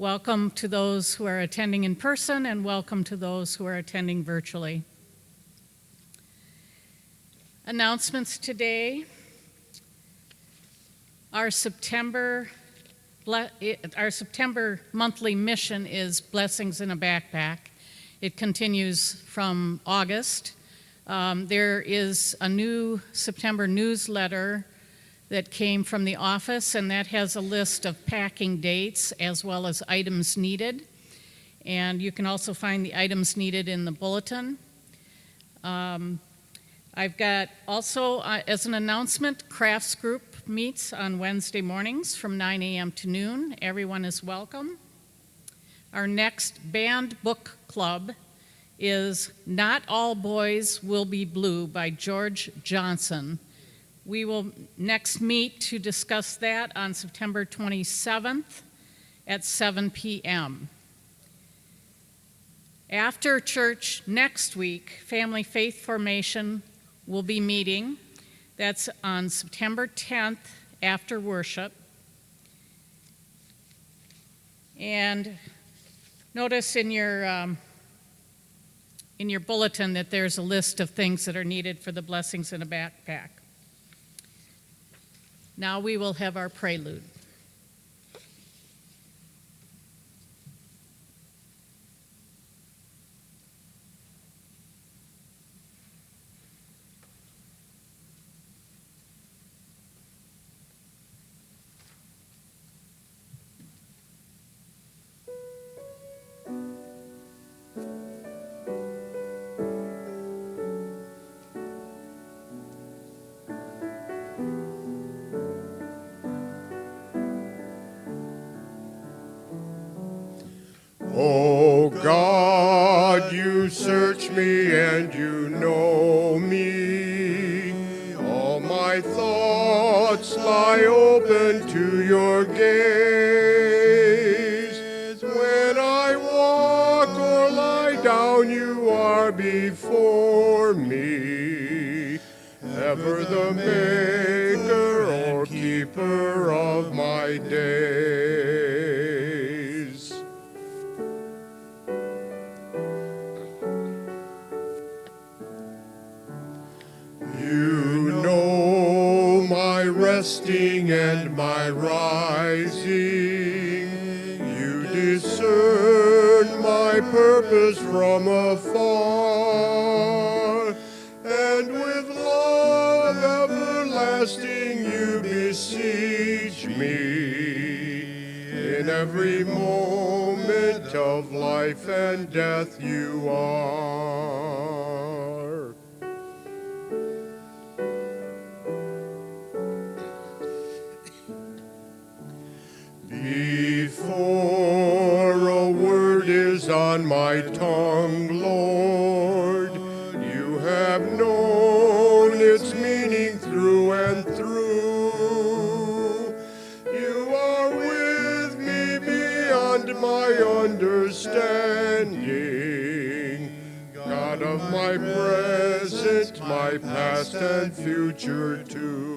Welcome to those who are attending in person and welcome to those who are attending virtually. Announcements today. Our September monthly mission is Blessings in a Backpack. It continues from August. There is a new September newsletter that came from the office, and that has a list of packing dates as well as items needed. And you can also find the items needed in the bulletin. I've got also, as an announcement, Crafts Group meets on Wednesday mornings from 9 a.m. to noon. Everyone is welcome. Our next band book club is Not All Boys Will Be Blue by George Johnson. We will next meet to discuss that on September 27th at 7 p.m. After church next week, Family Faith Formation will be meeting. That's on September 10th after worship. And notice in your bulletin that there's a list of things that are needed for the Blessings in a Backpack. Now we will have our prelude. O God, you search me and you know me. All my thoughts lie open to your gaze. When I walk or lie down, you are before me. Ever the maker or keeper of my days. Resting and my rising, you discern my purpose from afar, and with love everlasting you beseech me. In every moment of life and death you are. Before a word is on my tongue, Lord, you have known its meaning through and through. You are with me beyond my understanding, God of my present, my past and future too.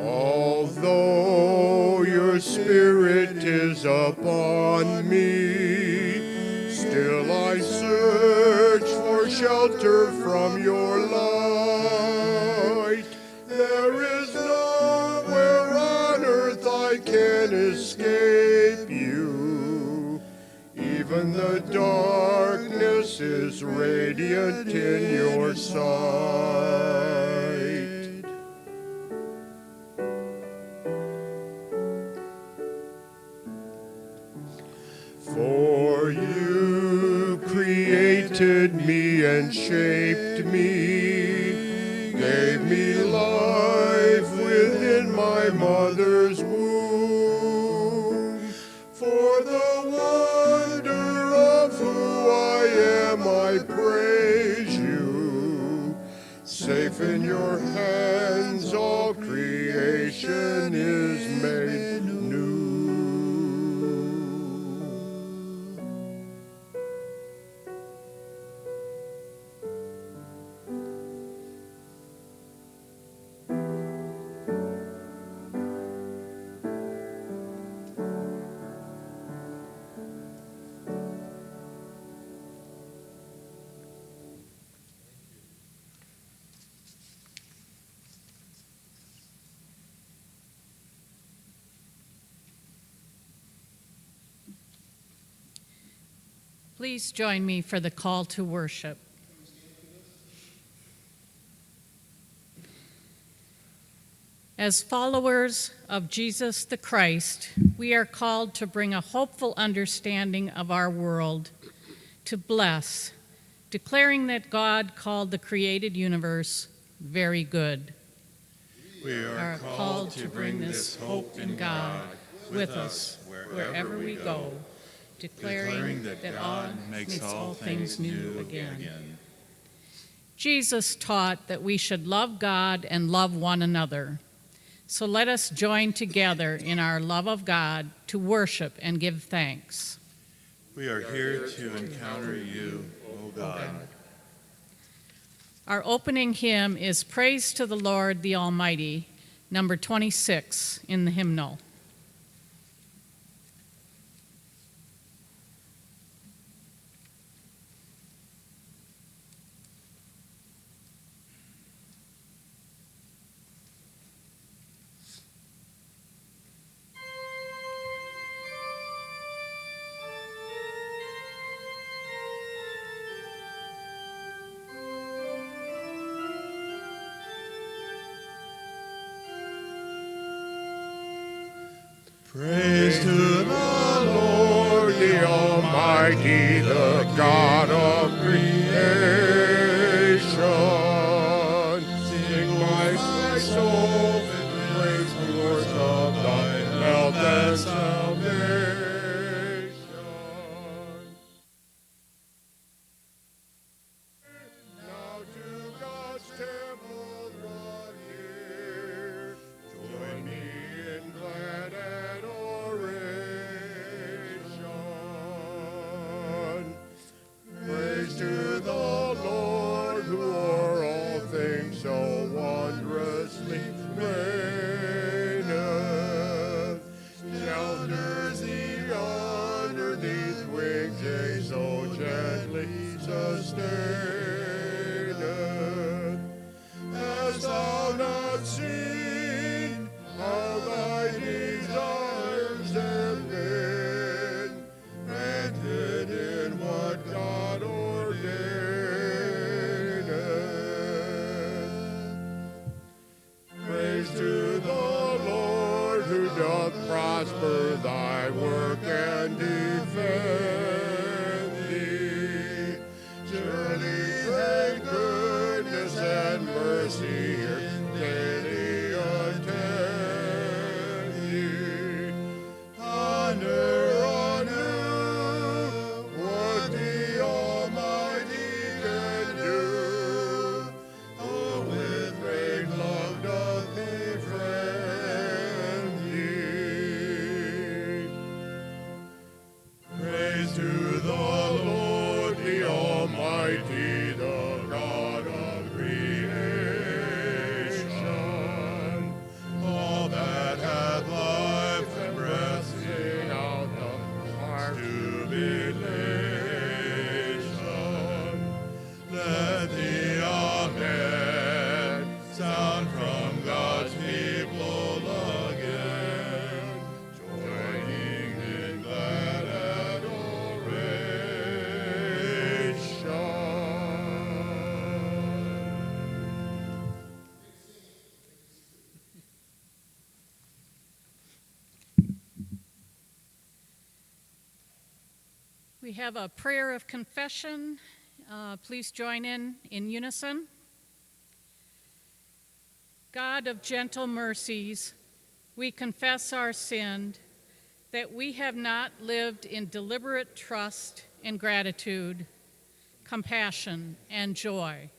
Although your spirit is upon me, still I search for shelter from your light. There is nowhere on earth I can escape you. Even the darkness is radiant in your sight. For you created me and shaped me, gave me life within my mother's womb. For the wonder of who I am, I praise you. Safe in your hands, all creation is made new. Please join me for the call to worship. As followers of Jesus the Christ, we are called to bring a hopeful understanding of our world, to bless, declaring that God called the created universe very good. We are called to bring this hope in God with us wherever we go, declaring that God makes all things new again. Jesus taught that we should love God and love one another. So let us join together in our love of God to worship and give thanks. We are here to encounter you, O God. Our opening hymn is Praise to the Lord the Almighty, number 26 in the hymnal. Praise to the Lord, the Almighty, the God of creation. Sing my soul, praise the Lord of thy health and salvation. Now to God's temple draw near. Join me in glad adoration. Praise to the Lord, who o'er all things so wondrously reigneth. Shelters the underneath wings, yea, so gently sustaineth. Hast thou not seen how thy desires have been granted in what God ordaineth? Praise to the Lord, who doth prosper thy work and defend thee. Surely thy goodness and mercy daily attend thee. Honor on you, what the Almighty can do. Oh, with great love doth befriend thee. Praise to the Lord, the Almighty, the God of creation. All that hath life and breath, sing out the heart jubilation. Let the Amen sound from God's people again, joining in glad adoration. We have a prayer of confession. Please join in unison. God of gentle mercies, we confess our sin, that we have not lived in deliberate trust and gratitude, compassion and joy.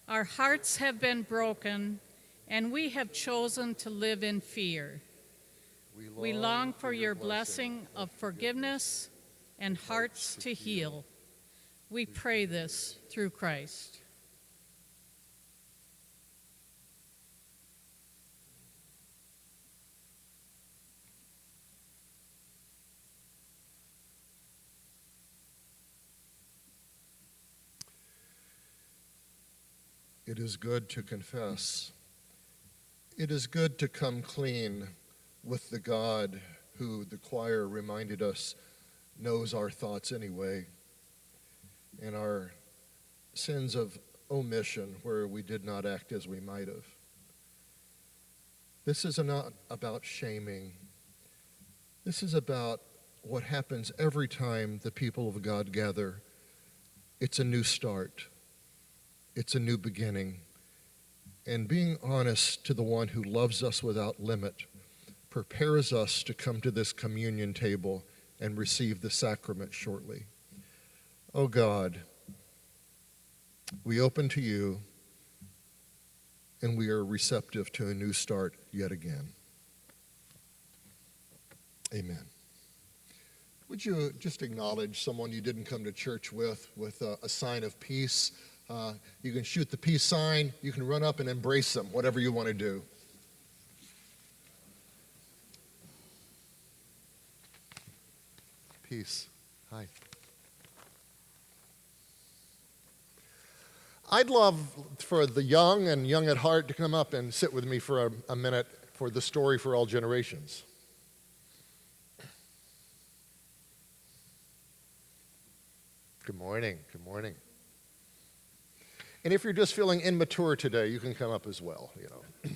Our hearts have been broken, and we have chosen to live in fear. We long for your blessing of forgiveness and hearts to heal. We pray this through Christ. It is good to confess. It is good to come clean with the God who, the choir reminded us, knows our thoughts anyway. and our sins of omission where we did not act as we might have. This is not about shaming. This is about what happens every time the people of God gather. It's a new start. It's a new beginning. And being honest to the one who loves us without limit prepares us to come to this communion table and receive the sacrament shortly. Oh God, we open to you and we are receptive to a new start yet again. Amen. Would you just acknowledge someone you didn't come to church with a sign of peace? You can shoot the peace sign. You can run up and embrace them, whatever you want to do. Peace. Hi. I'd love for the young and young at heart to come up and sit with me for a minute for the story for all generations. Good morning. Good morning. And if you're just feeling immature today, you can come up as well, you know.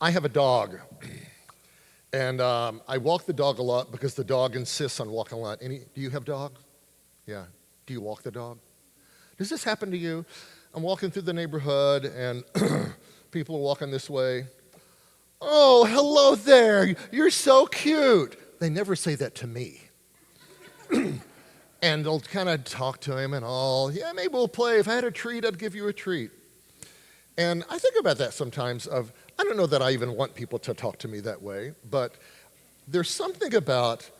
I have a dog, and I walk the dog a lot because the dog insists on walking a lot. Do you have a dog? Yeah. Do you walk the dog? Does this happen to you? I'm walking through the neighborhood, and people are walking this way. Oh, hello there. You're so cute. They never say that to me. And they'll kind of talk to him and all. Yeah, maybe we'll play. If I had a treat, I'd give you a treat. And I think about that sometimes I don't know that I even want people to talk to me that way, but there's something about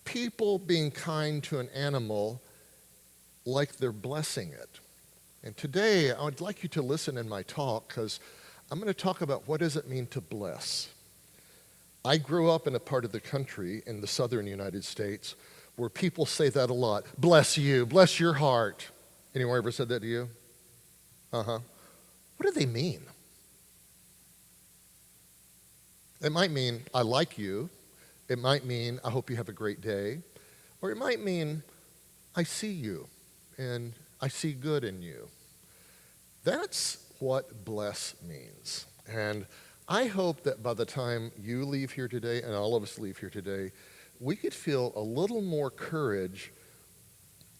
people being kind to an animal like they're blessing it. And today, I would like you to listen in my talk because I'm going to talk about what does it mean to bless. I grew up in a part of the country in the southern United States where people say that a lot. Bless you, bless your heart. Anyone ever said that to you? Uh-huh. What do they mean? It might mean, I like you. It might mean, I hope you have a great day. Or it might mean, I see you, and I see good in you. That's what bless means. And I hope that by the time you leave here today, and all of us leave here today, we could feel a little more courage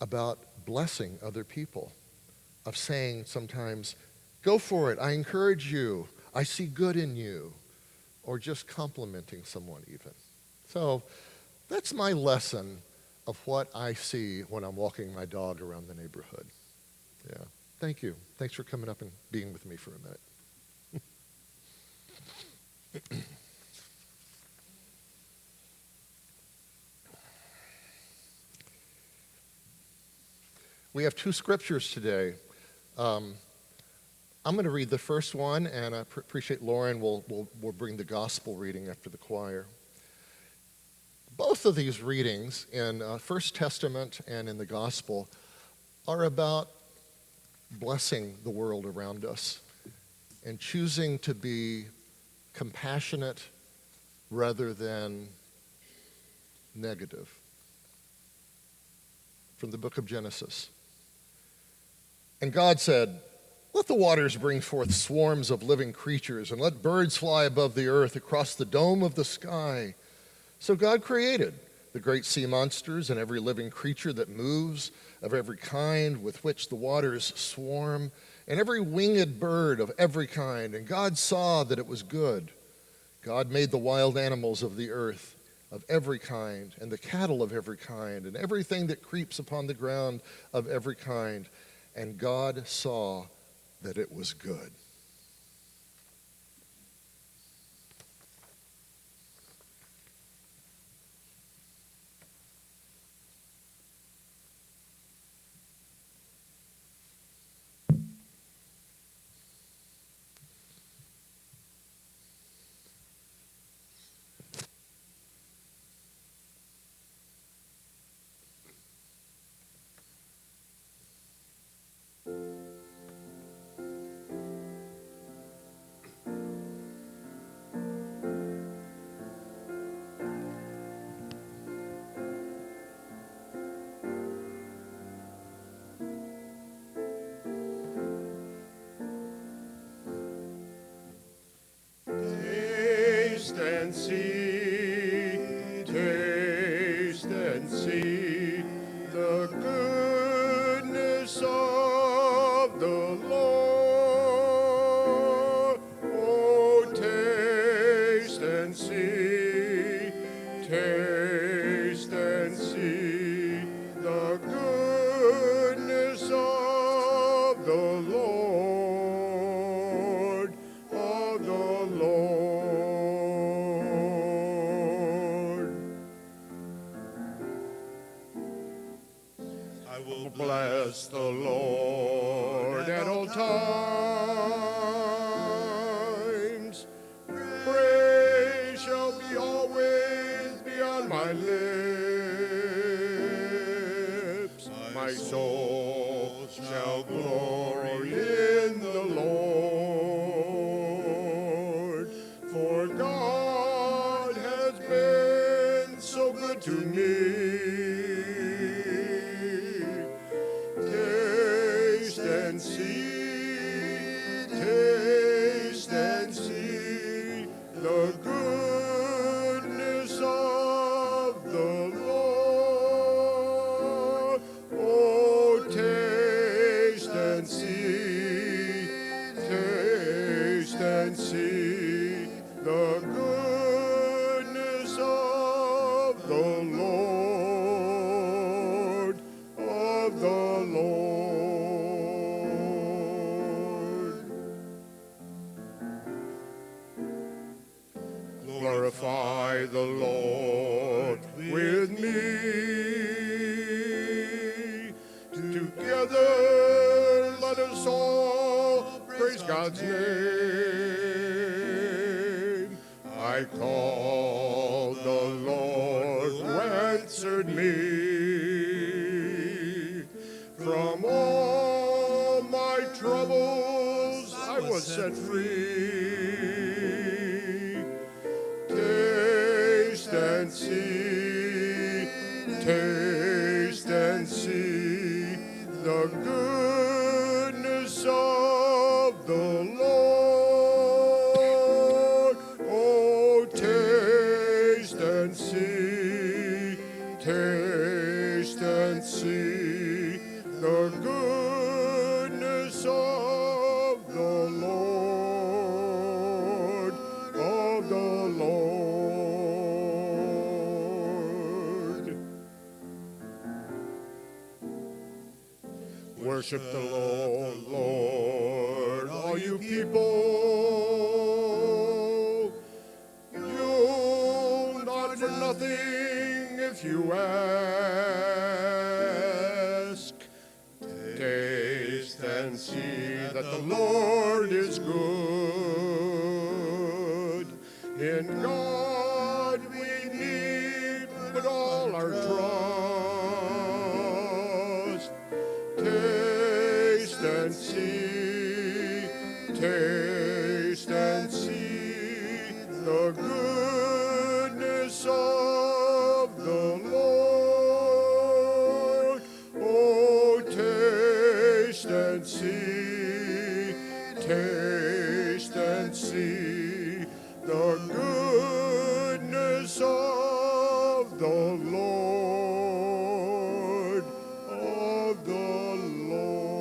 about blessing other people, of saying sometimes, go for it, I encourage you, I see good in you, or just complimenting someone even. So that's my lesson of what I see when I'm walking my dog around the neighborhood. Yeah, thank you. Thanks for coming up and being with me for a minute. We have two scriptures today. I'm going to read the first one, and I appreciate Lauren will bring the gospel reading after the choir. Both of these readings in First Testament and in the gospel are about blessing the world around us and choosing to be compassionate rather than negative. From the book of Genesis. And God said, let the waters bring forth swarms of living creatures, and let birds fly above the earth across the dome of the sky. So God created the great sea monsters and every living creature that moves, of every kind with which the waters swarm, and every winged bird of every kind. And God saw that it was good. God made the wild animals of the earth of every kind, and the cattle of every kind, and everything that creeps upon the ground of every kind. And God saw that it was good. times. Praise shall be always be on my lips. My soul shall glory in the Lord. For God has been so good to me. Taste and see the goodness of the Lord. Oh, taste and see the goodness of the Lord, of the Lord. Glorify the Lord with me. Together let us all praise God's name. I called the Lord who answered me. From all my troubles I was set free. Taste and see the goodness of the Lord. Oh, taste and see the goodness of the Lord, of the Lord. Worship the Lord, all you people. You'll not for nothing if you ask. Taste and see that the Lord is good. In God we need put all our trust. Taste and see the goodness of the Lord. Oh, taste and see the goodness of the Lord, of the Lord.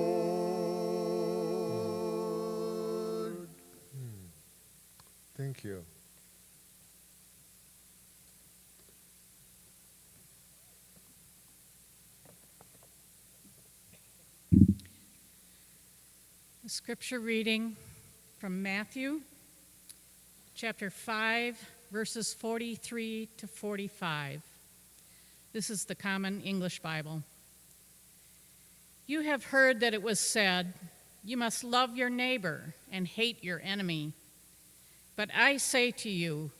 Thank you. A scripture reading from Matthew, chapter 5, verses 43 to 45. This is the Common English Bible. You have heard that it was said, "You must love your neighbor and hate your enemy." But I say to you,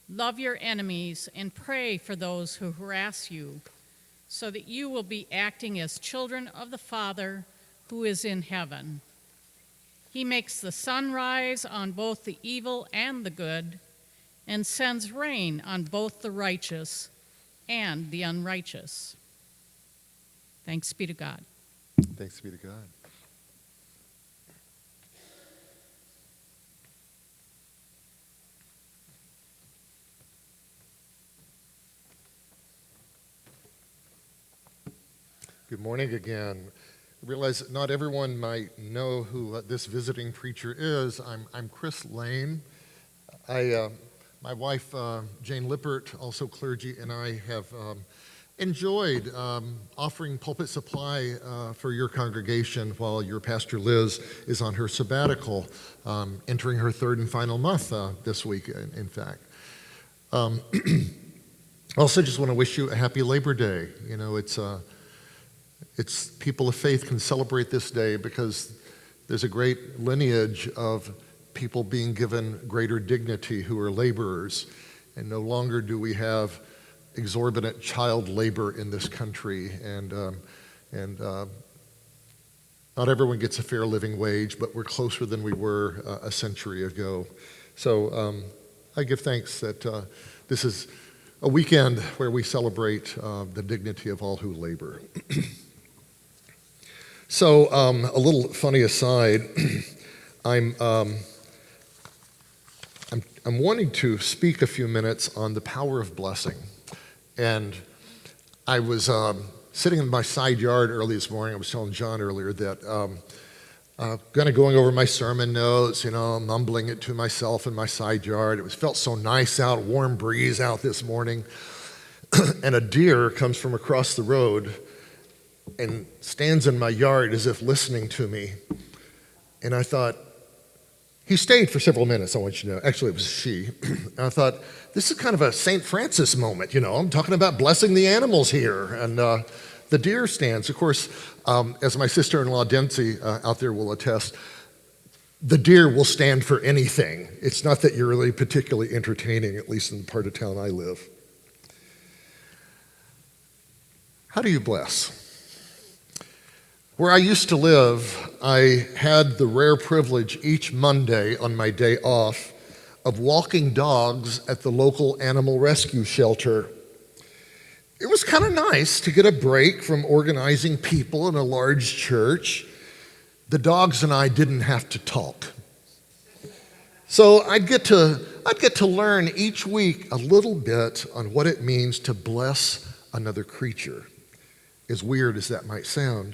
love your enemies and pray for those who harass you, so that you will be acting as children of the Father who is in heaven. He makes the sun rise on both the evil and the good, and sends rain on both the righteous and the unrighteous. Thanks be to God. Thanks be to God. Good morning again. I realize that not everyone might know who this visiting preacher is. I'm Chris Lane. My wife, Jane Lippert, also clergy, and I have enjoyed offering pulpit supply for your congregation while your pastor Liz is on her sabbatical, entering her third and final month this week, in fact. Also just want to wish you a happy Labor Day. You know, it's people of faith can celebrate this day because There's a great lineage of people being given greater dignity who are laborers, and no longer do we have exorbitant child labor in this country, and not everyone gets a fair living wage, but we're closer than we were a century ago. So I give thanks that this is a weekend where we celebrate the dignity of all who labor. So a little funny aside, I'm wanting to speak a few minutes on the power of blessing. And I was sitting in my side yard early this morning. I was telling John earlier that kind of going over my sermon notes, mumbling it to myself in my side yard. It felt so nice out, warm breeze out this morning. And a deer comes from across the road and stands in my yard as if listening to me. And I thought, he stayed for several minutes, I want you to know. Actually, it was she. And I thought, this is kind of a St. Francis moment, I'm talking about blessing the animals here. And the deer stands. Of course, as my sister-in-law, Dempsey, out there will attest, the deer will stand for anything. It's not that you're really particularly entertaining, at least in the part of town I live. How do you bless? Where I used to live, I had the rare privilege each Monday on my day off of walking dogs at the local animal rescue shelter. It was kind of nice to get a break from organizing people in a large church. The dogs and I didn't have to talk. So I'd get to learn each week a little bit on what it means to bless another creature, as weird as that might sound.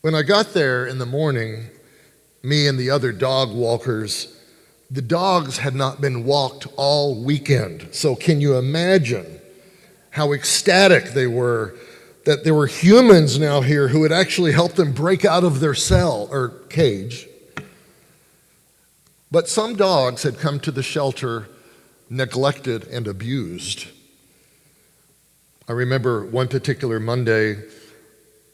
When I got there in the morning, me and the other dog walkers, the dogs had not been walked all weekend. So can you imagine how ecstatic they were that there were humans now here who would actually help them break out of their cell or cage? But some dogs had come to the shelter neglected and abused. I remember one particular Monday,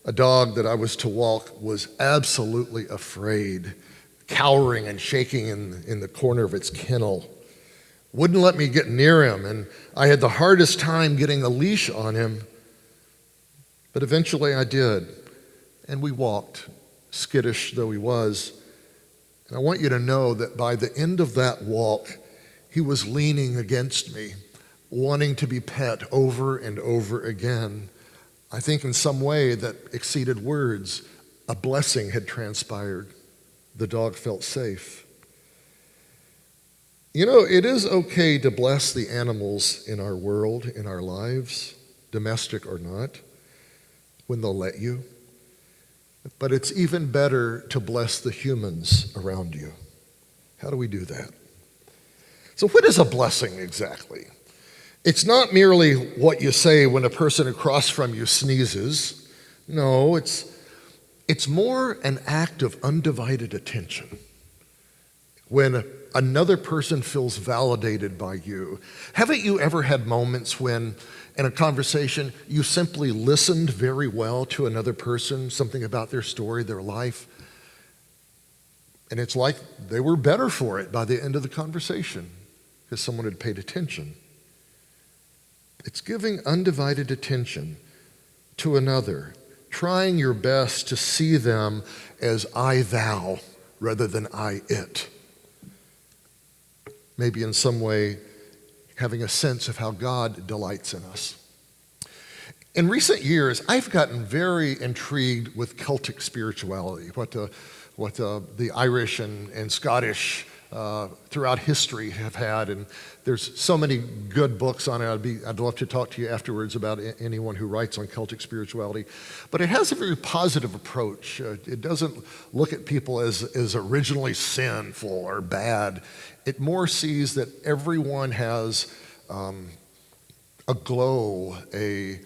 a dog that I was to walk was absolutely afraid, cowering and shaking in the corner of its kennel. Wouldn't let me get near him, and I had the hardest time getting a leash on him. But eventually I did, and we walked, skittish though he was. And I want you to know that by the end of that walk, he was leaning against me, wanting to be pet over and over again. I think in some way that exceeded words, a blessing had transpired. The dog felt safe. It is okay to bless the animals in our world, in our lives, domestic or not, when they'll let you. But it's even better to bless the humans around you. How do we do that? So what is a blessing exactly? It's not merely what you say when a person across from you sneezes. No, it's more an act of undivided attention. When another person feels validated by you. Haven't you ever had moments when, in a conversation, you simply listened very well to another person, something about their story, their life, and it's like they were better for it by the end of the conversation because someone had paid attention? It's giving undivided attention to another, trying your best to see them as I, thou, rather than I, it. Maybe in some way having a sense of how God delights in us. In recent years, I've gotten very intrigued with Celtic spirituality, what the Irish and Scottish throughout history have had, and there's so many good books on it. I'd love to talk to you afterwards about anyone who writes on Celtic spirituality. But it has a very positive approach. It doesn't look at people as originally sinful or bad. It more sees that everyone has a glow, a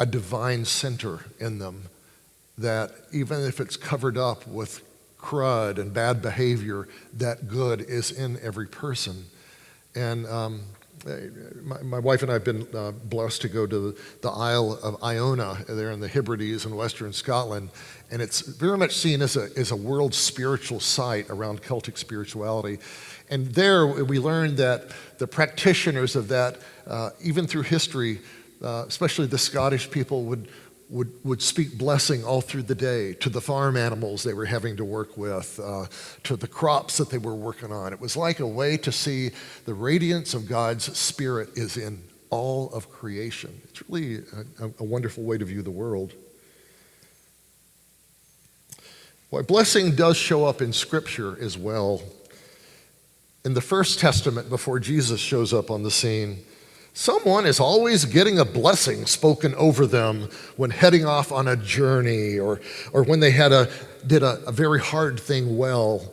divine center in them, that even if it's covered up with crud and bad behavior, that good is in every person. And My wife and I have been blessed to go to the Isle of Iona there in the Hebrides in western Scotland, and it's very much seen as a world spiritual site around Celtic spirituality. And there we learned that the practitioners of that, even through history, especially the Scottish people, would speak blessing all through the day to the farm animals they were having to work with, to the crops that they were working on. It was like a way to see the radiance of God's Spirit is in all of creation. It's really a wonderful way to view the world. Well, blessing does show up in Scripture as well. In the First Testament, before Jesus shows up on the scene, someone is always getting a blessing spoken over them when heading off on a journey, or when they did a very hard thing well,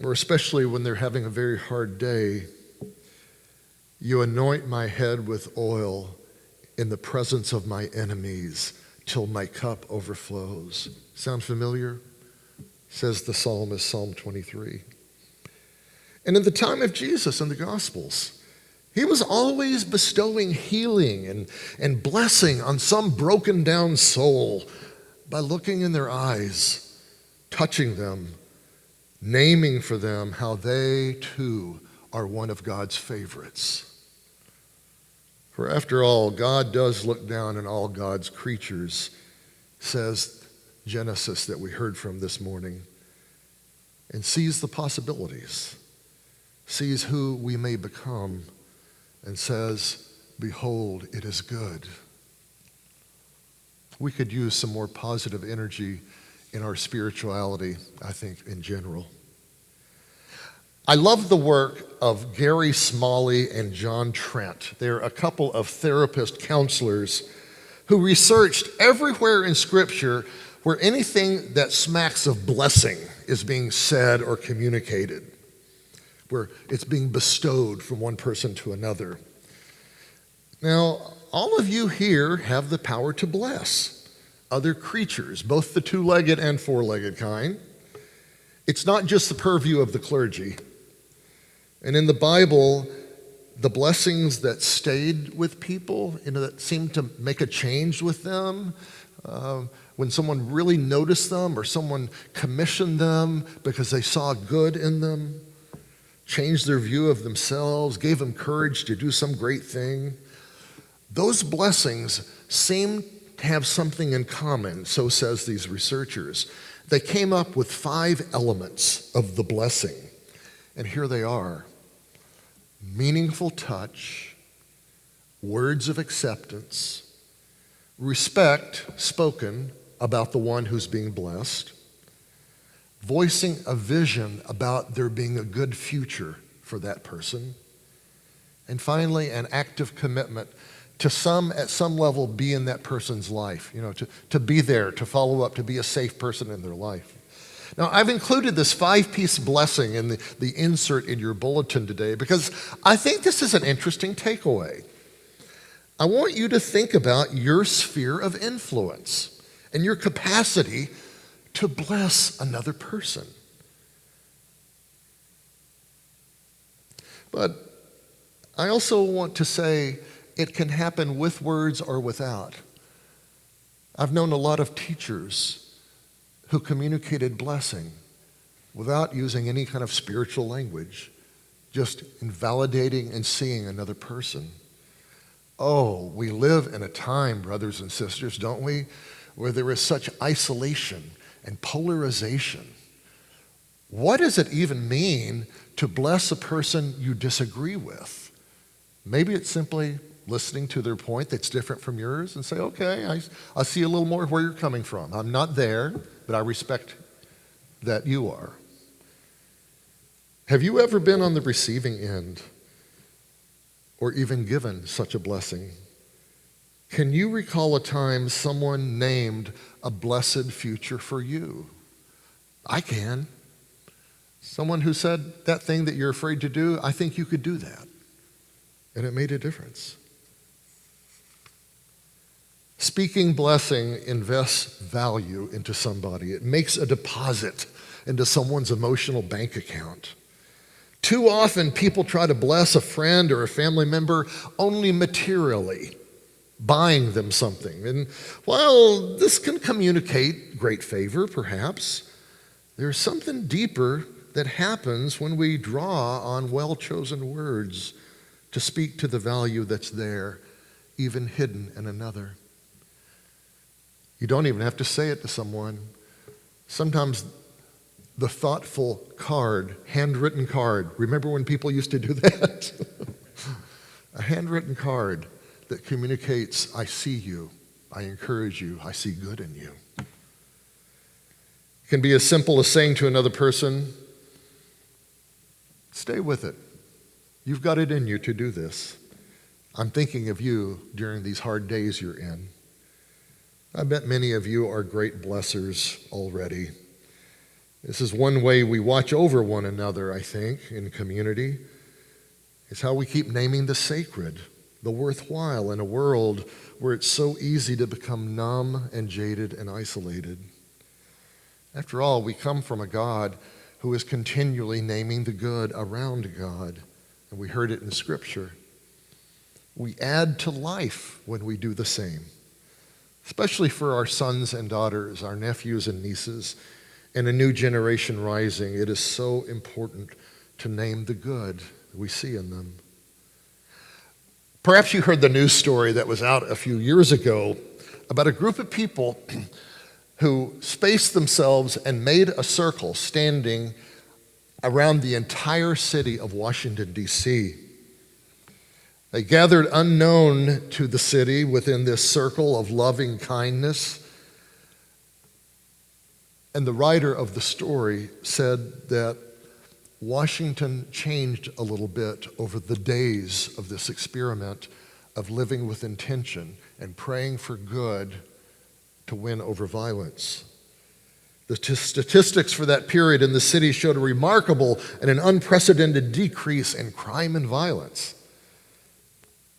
or especially when they're having a very hard day. You anoint my head with oil in the presence of my enemies till my cup overflows. Sound familiar? Says the psalmist, Psalm 23. And in the time of Jesus in the Gospels, he was always bestowing healing and blessing on some broken down soul by looking in their eyes, touching them, naming for them how they too are one of God's favorites. For after all, God does look down on all God's creatures, says Genesis that we heard from this morning, and sees the possibilities, sees who we may become, and says, behold, it is good. We could use some more positive energy in our spirituality, I think, in general. I love the work of Gary Smalley and John Trent. They're a couple of therapist counselors who researched everywhere in Scripture where anything that smacks of blessing is being said or communicated, where it's being bestowed from one person to another. Now, all of you here have the power to bless other creatures, both the two-legged and four-legged kind. It's not just the purview of the clergy. And in the Bible, the blessings that stayed with people, that seemed to make a change with them, when someone really noticed them or someone commissioned them because they saw good in them, changed their view of themselves, gave them courage to do some great thing. Those blessings seem to have something in common, so says these researchers. They came up with 5 elements of the blessing, and here they are: meaningful touch, words of acceptance, respect spoken about the one who's being blessed, voicing a vision about there being a good future for that person, and finally, an active commitment to at some level be in that person's life, to be there, to follow up, to be a safe person in their life. Now, I've included this 5-piece blessing in the insert in your bulletin today because I think this is an interesting takeaway. I want you to think about your sphere of influence and your capacity to bless another person. But I also want to say it can happen with words or without. I've known a lot of teachers who communicated blessing without using any kind of spiritual language, just invalidating and seeing another person. Oh, we live in a time, brothers and sisters, don't we, where there is such isolation and polarization. What does it even mean to bless a person you disagree with? Maybe it's simply listening to their point that's different from yours and say, okay, I see a little more where you're coming from. I'm not there, but I respect that you are. Have you ever been on the receiving end or even given such a blessing? Can you recall a time someone named a blessed future for you? I can. Someone who said, that thing that you're afraid to do, I think you could do that. And it made a difference. Speaking blessing invests value into somebody. It makes a deposit into someone's emotional bank account. Too often, people try to bless a friend or a family member only materially, buying them something. And while this can communicate great favor, perhaps, there's something deeper that happens when we draw on well-chosen words to speak to the value that's there, even hidden in another. You don't even have to say it to someone. Sometimes the thoughtful card, handwritten card. Remember when people used to do that? A handwritten card that communicates, I see you, I encourage you, I see good in you. It can be as simple as saying to another person, stay with it. You've got it in you to do this. I'm thinking of you during these hard days you're in. I bet many of you are great blessers already. This is one way we watch over one another, I think, in community. It's how we keep naming the sacred, the worthwhile in a world where it's so easy to become numb and jaded and isolated. After all, we come from a God who is continually naming the good around God, and we heard it in Scripture. We add to life when we do the same, especially for our sons and daughters, our nephews and nieces, and a new generation rising. It is so important to name the good we see in them. Perhaps you heard the news story that was out a few years ago about a group of people who spaced themselves and made a circle standing around the entire city of Washington, D.C. They gathered unknown to the city within this circle of loving kindness. And the writer of the story said that Washington changed a little bit over the days of this experiment of living with intention and praying for good to win over violence. The statistics for that period in the city showed a remarkable and an unprecedented decrease in crime and violence.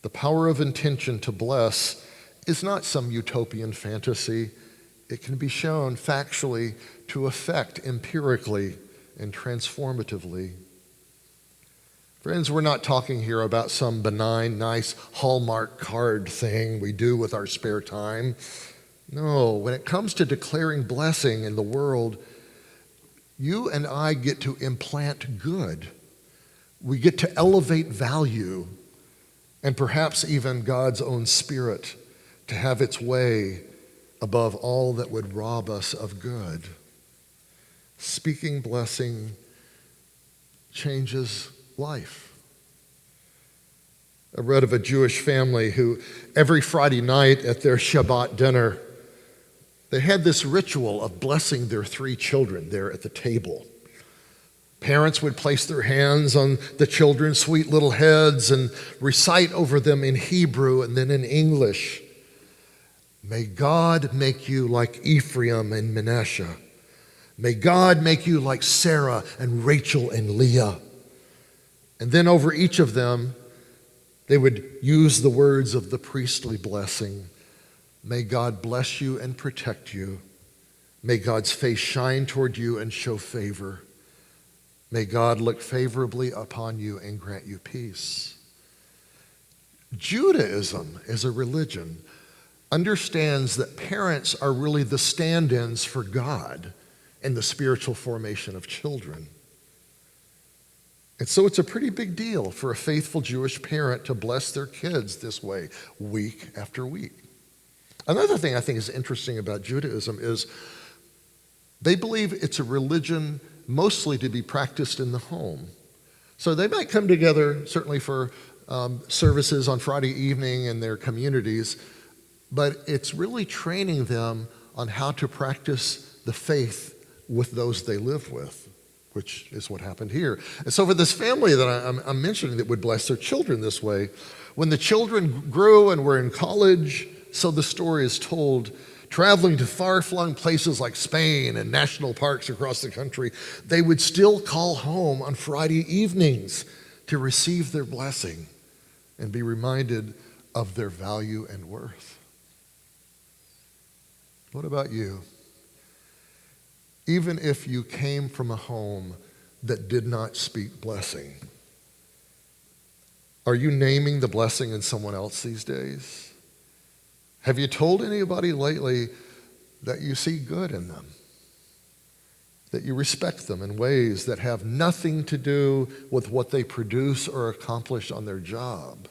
The power of intention to bless is not some utopian fantasy. It can be shown factually to affect empirically and transformatively. Friends, we're not talking here about some benign, nice Hallmark card thing we do with our spare time. No, when it comes to declaring blessing in the world, you and I get to implant good. We get to elevate value and perhaps even God's own Spirit to have its way above all that would rob us of good. Speaking blessing changes life. I read of a Jewish family who every Friday night at their Shabbat dinner, they had this ritual of blessing their 3 children there at the table. Parents would place their hands on the children's sweet little heads and recite over them in Hebrew and then in English. May God make you like Ephraim and Manasseh. May God make you like Sarah and Rachel and Leah. And then over each of them, they would use the words of the priestly blessing. May God bless you and protect you. May God's face shine toward you and show favor. May God look favorably upon you and grant you peace. Judaism as a religion understands that parents are really the stand-ins for God in the spiritual formation of children. And so it's a pretty big deal for a faithful Jewish parent to bless their kids this way, week after week. Another thing I think is interesting about Judaism is they believe it's a religion mostly to be practiced in the home. So they might come together, certainly for services on Friday evening in their communities, but it's really training them on how to practice the faith with those they live with, which is what happened here. And so for this family that I'm mentioning that would bless their children this way, when the children grew and were in college, so the story is told, traveling to far-flung places like Spain and national parks across the country, they would still call home on Friday evenings to receive their blessing and be reminded of their value and worth. What about you? Even if you came from a home that did not speak blessing? Are you naming the blessing in someone else these days? Have you told anybody lately that you see good in them? That you respect them in ways that have nothing to do with what they produce or accomplish on their job?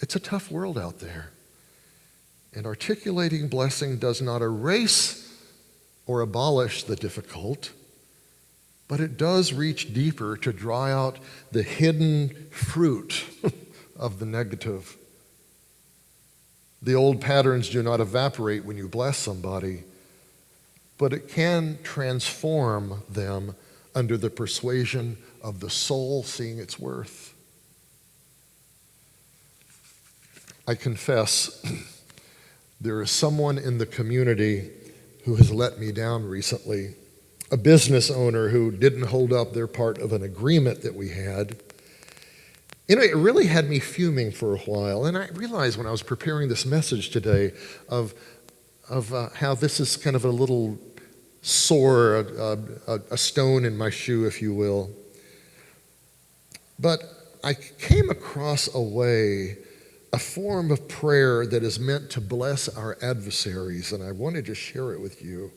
It's a tough world out there. And articulating blessing does not erase or abolish the difficult, but it does reach deeper to draw out the hidden fruit of the negative. The old patterns do not evaporate when you bless somebody, but it can transform them under the persuasion of the soul seeing its worth. I confess, there is someone in the community who has let me down recently, a business owner who didn't hold up their part of an agreement that we had. It really had me fuming for a while, and I realized when I was preparing this message today of how this is kind of a little sore, a stone in my shoe, if you will. But I came across a form of prayer that is meant to bless our adversaries, and I wanted to share it with you.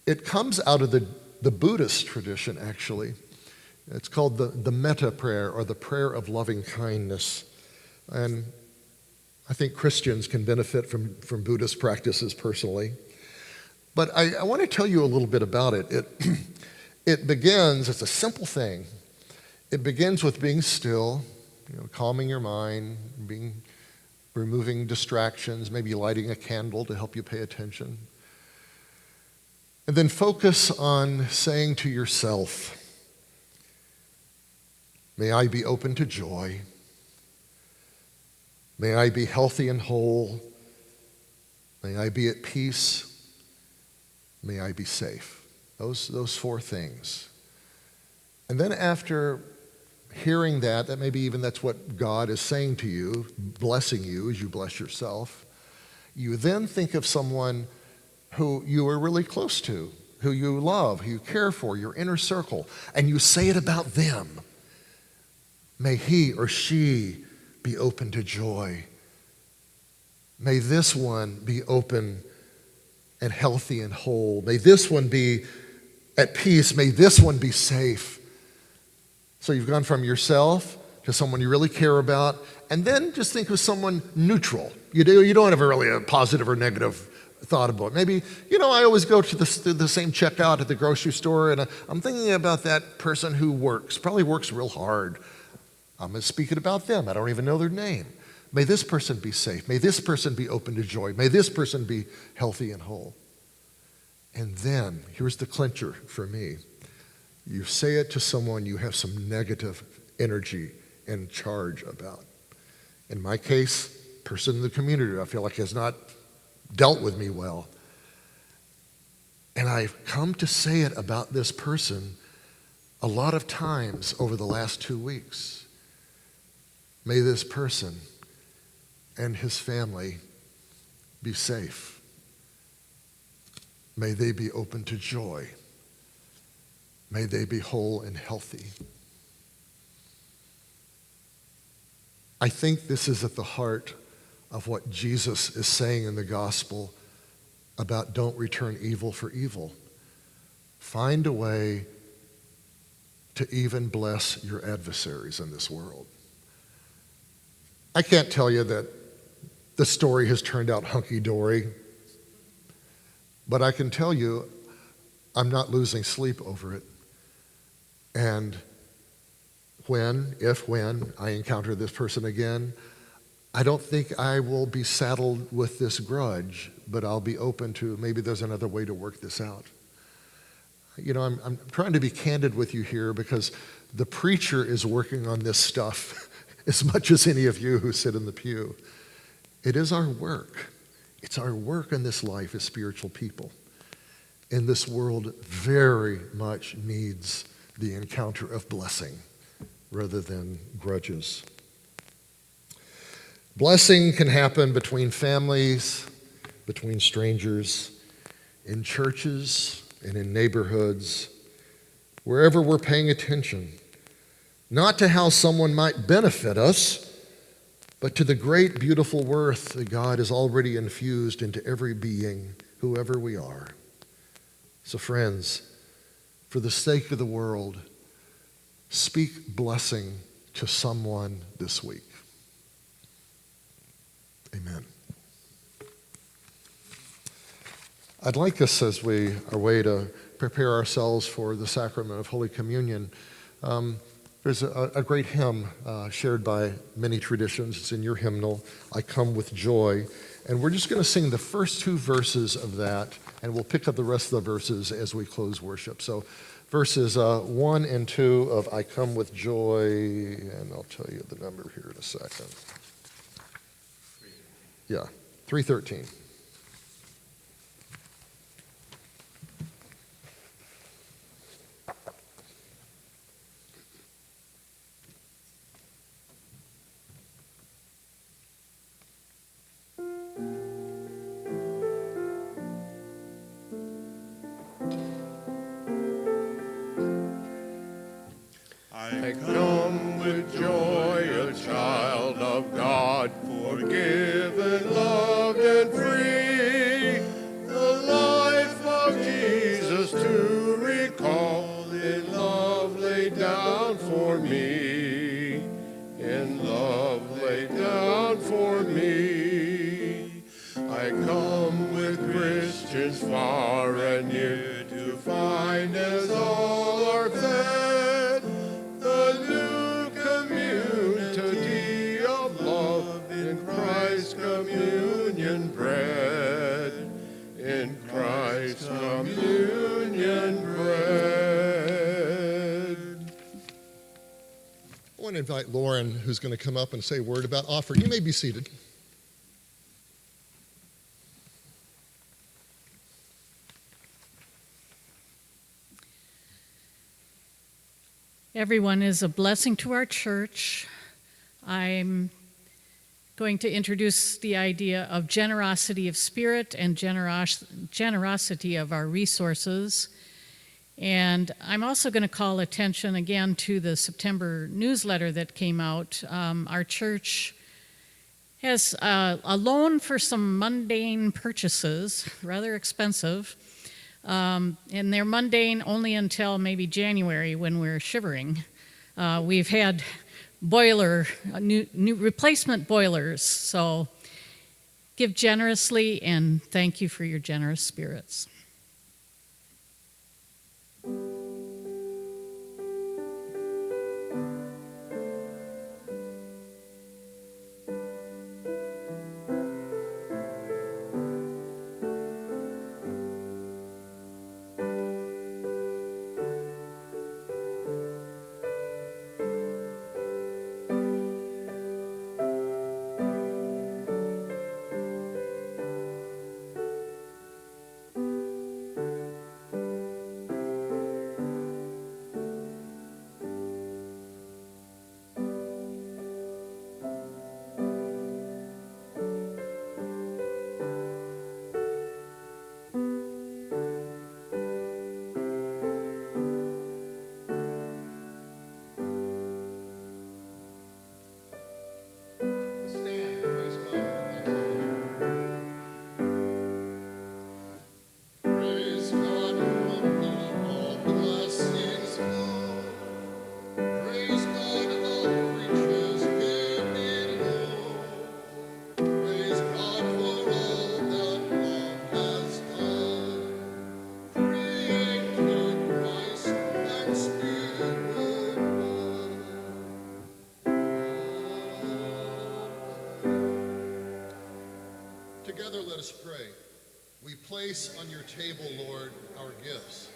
It comes out of the Buddhist tradition, actually. It's called the metta prayer, or the prayer of loving kindness. And I think Christians can benefit from Buddhist practices personally. But I want to tell you a little bit about it. It begins, it's a simple thing. It begins with being still, calming your mind, removing distractions, maybe lighting a candle to help you pay attention. And then focus on saying to yourself, may I be open to joy. May I be healthy and whole. May I be at peace. May I be safe. Those four things. And then after hearing that maybe even that's what God is saying to you, blessing you as you bless yourself, you then think of someone who you are really close to, who you love, who you care for, your inner circle, and you say it about them. May he or she be open to joy. May this one be open and healthy and whole. May this one be at peace. May this one be safe. So you've gone from yourself to someone you really care about, and then just think of someone neutral. You don't have a positive or negative thought about it. Maybe, I always go to the same checkout at the grocery store, and I'm thinking about that person who probably works real hard. I'm speaking about them. I don't even know their name. May this person be safe. May this person be open to joy. May this person be healthy and whole. And then, here's the clincher for me. You say it to someone you have some negative energy and charge about. In my case, person in the community I feel like has not dealt with me well. And I've come to say it about this person a lot of times over the last 2 weeks. May this person and his family be safe. May they be open to joy. May they be whole and healthy. I think this is at the heart of what Jesus is saying in the gospel about don't return evil for evil. Find a way to even bless your adversaries in this world. I can't tell you that the story has turned out hunky-dory, but I can tell you I'm not losing sleep over it. And if when I encounter this person again, I don't think I will be saddled with this grudge, but I'll be open to maybe there's another way to work this out. I'm trying to be candid with you here because the preacher is working on this stuff as much as any of you who sit in the pew. It is our work. It's our work in this life as spiritual people. And this world very much needs the encounter of blessing rather than grudges. Blessing can happen between families, between strangers, in churches, and in neighborhoods, wherever we're paying attention, not to how someone might benefit us, but to the great, beautiful worth that God has already infused into every being, whoever we are. So, friends, for the sake of the world, speak blessing to someone this week. Amen. I'd like us, as we are way to prepare ourselves for the sacrament of Holy Communion, there's a great hymn shared by many traditions. It's in your hymnal, I Come With Joy. And we're just going to sing the first two verses of that, and we'll pick up the rest of the verses as we close worship. So verses 1 and 2 of I Come With Joy, and I'll tell you the number here in a second. Yeah, 313. I come with joy, a child of God, forgiven, loved, and free. The life of Jesus to recall, in love laid down for me. In love laid down for me. I come with Christians far and near to find as all are fed the new community of love in Christ's communion bread. In Christ's communion bread. I want to invite Lauren, who's going to come up and say a word about offering. You may be seated. Everyone is a blessing to our church. I'm going to introduce the idea of generosity of spirit and generosity of our resources. And I'm also going to call attention again to the September newsletter that came out. Our church has a loan for some mundane purchases, rather expensive. And they're mundane only until maybe January when we're shivering. We've had new replacement boilers, so give generously and thank you for your generous spirits. Together, let us pray. We place on your table, Lord, our gifts.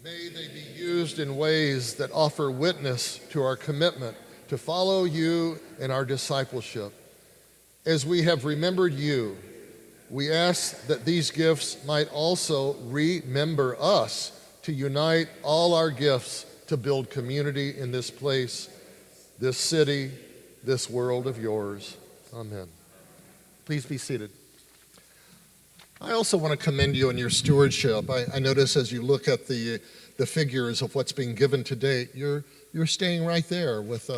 May they be used in ways that offer witness to our commitment to follow you in our discipleship. As we have remembered you, we ask that these gifts might also remember us to unite all our gifts to build community in this place, this city, this world of yours. Amen. Please be seated. I also want to commend you on your stewardship. I notice as you look at the figures of what's being given to date, you're staying right there with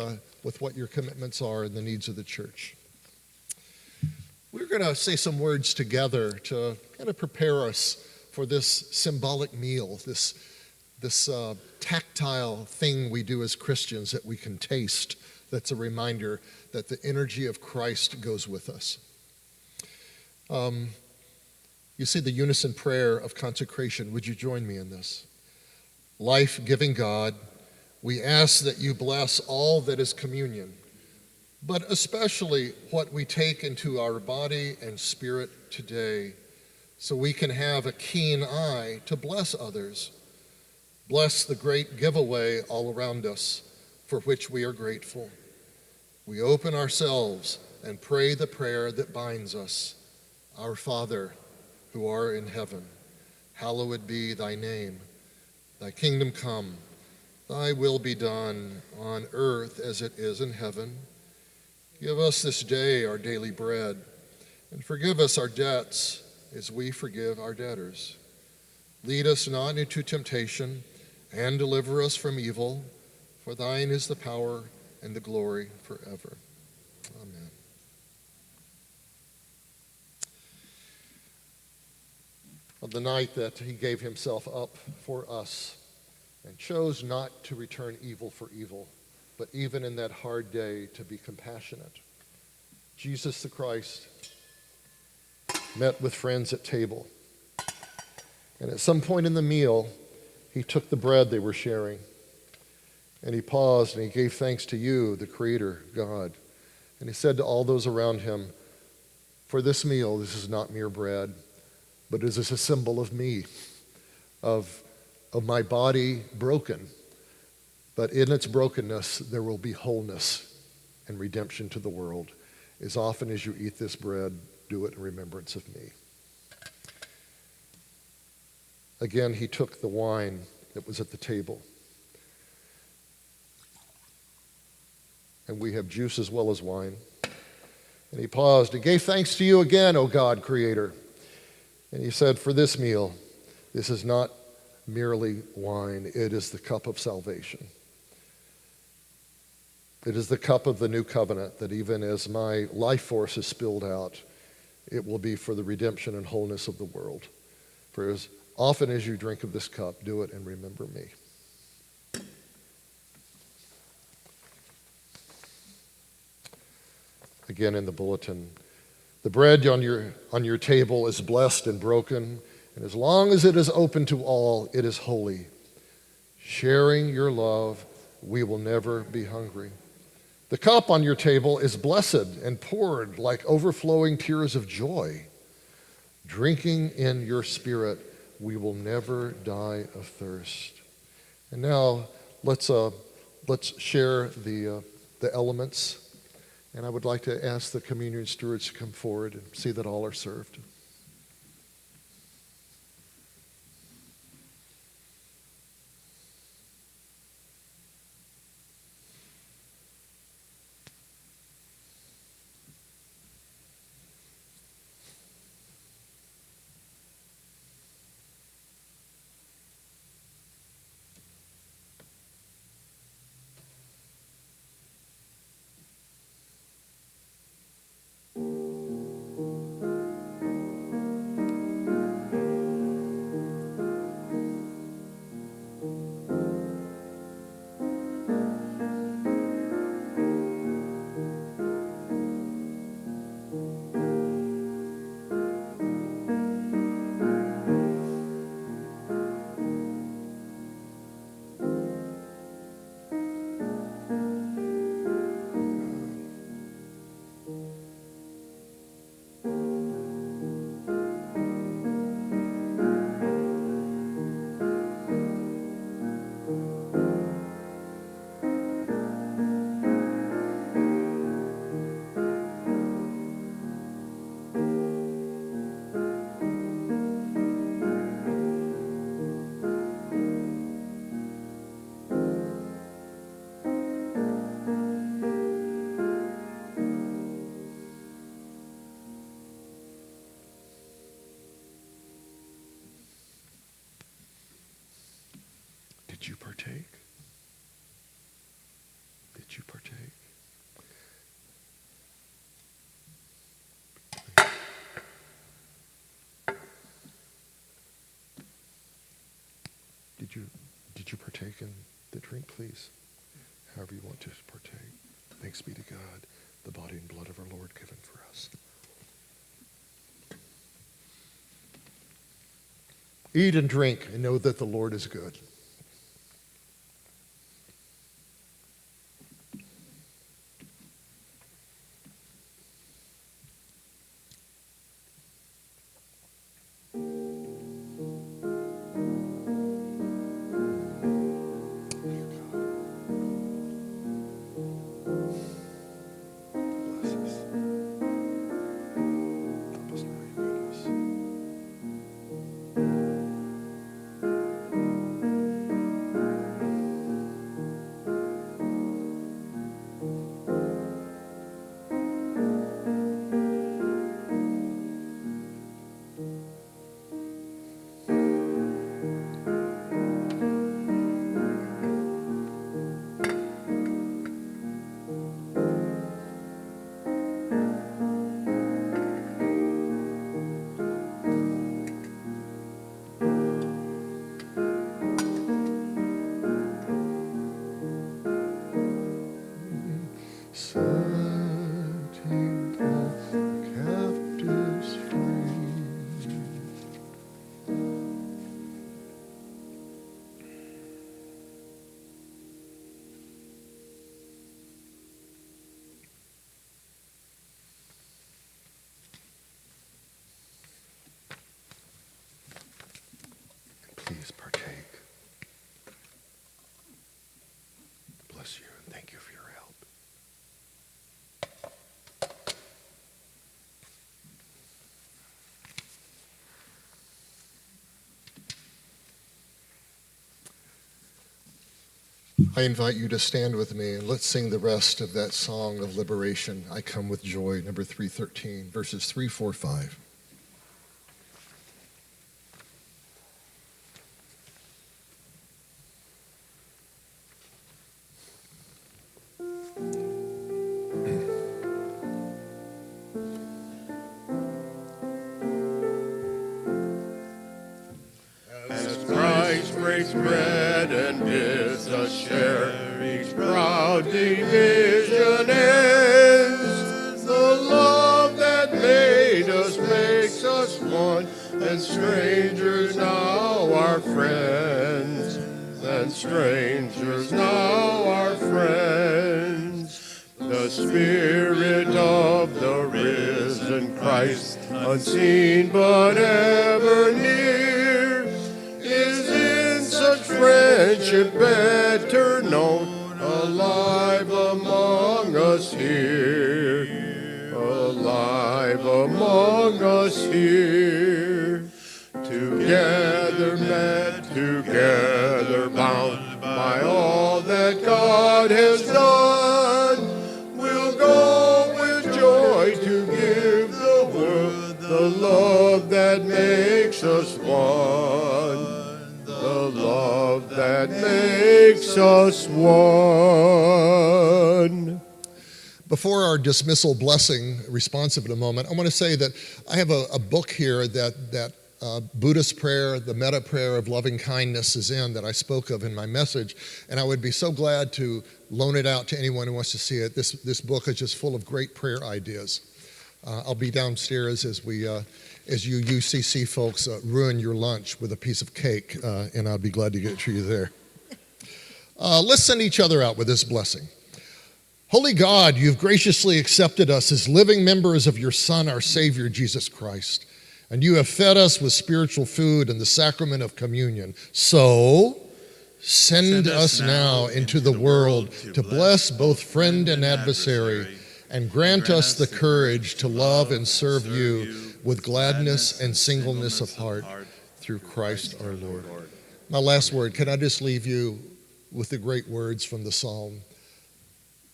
what your commitments are and the needs of the church. We're going to say some words together to kind of prepare us for this symbolic meal, this tactile thing we do as Christians that we can taste, that's a reminder that the energy of Christ goes with us. You see the unison prayer of consecration. Would you join me in this? Life-giving God, we ask that you bless all that is communion, but especially what we take into our body and spirit today, so we can have a keen eye to bless others. Bless the great giveaway all around us, for which we are grateful. We open ourselves and pray the prayer that binds us. Our Father, who art in heaven, hallowed be thy name. Thy kingdom come, thy will be done on earth as it is in heaven. Give us this day our daily bread, and forgive us our debts as we forgive our debtors. Lead us not into temptation, and deliver us from evil, for thine is the power and the glory forever. Amen. On the night that he gave himself up for us and chose not to return evil for evil, but even in that hard day to be compassionate, Jesus the Christ met with friends at table. And at some point in the meal, he took the bread they were sharing, and he paused and he gave thanks to you, the Creator, God. And he said to all those around him, for this meal, this is not mere bread, but it is a symbol of me, of my body broken. But in its brokenness, there will be wholeness and redemption to the world. As often as you eat this bread, do it in remembrance of me. Again, he took the wine that was at the table. And we have juice as well as wine. And he paused and gave thanks to you again, O God, Creator. And he said, for this meal, this is not merely wine, it is the cup of salvation. It is the cup of the new covenant that even as my life force is spilled out, it will be for the redemption and wholeness of the world. For as often as you drink of this cup, do it and remember me. Again in the bulletin, the bread on your table is blessed and broken, and as long as it is open to all, it is holy. Sharing your love, we will never be hungry. The cup on your table is blessed and poured like overflowing tears of joy. Drinking in your spirit, we will never die of thirst. And now let's share the elements. And I would like to ask the communion stewards to come forward and see that all are served. partake? Did you partake? Did you partake in the drink, please? However you want to partake. Thanks be to God, the body and blood of our Lord given for us. Eat and drink and know that the Lord is good. Setting all captives free. Please partake. Bless you and thank you for your help. I invite you to stand with me and let's sing the rest of that song of liberation, I Come with Joy, number 313, verses 3, 4, 5. As Christ breaks bread and bids us share each proud division ends. The love that made us makes us one, and strangers now are friends. And strangers now are friends. The Spirit of the risen Christ, unseen but ever near, is in such friendship better known, alive among us here, alive among us here. Together met, together bound by all that God has done, we'll go with joy to give the world the love that makes us one. The love that makes us one. Before our dismissal blessing, responsive in a moment, I want to say that I have a book here that Buddhist prayer, the metta prayer of loving kindness is in, that I spoke of in my message, and I would be so glad to loan it out to anyone who wants to see it. This book is just full of great prayer ideas. I'll be downstairs as you UCC folks ruin your lunch with a piece of cake, and I'll be glad to get it to you there. Let's send each other out with this blessing. Holy God, you've graciously accepted us as living members of your Son, our Savior, Jesus Christ, and you have fed us with spiritual food and the sacrament of communion. So, send us now into the world to bless both friend and adversary, and grant us the courage to love and serve you with gladness and singleness of heart through Christ our Lord. My last word, can I just leave you with the great words from the psalm?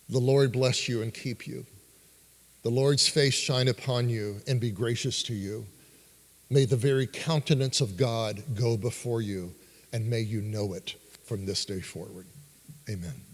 The Lord bless you and keep you. The Lord's face shine upon you and be gracious to you. May the very countenance of God go before you, and may you know it. from this day forward. Amen.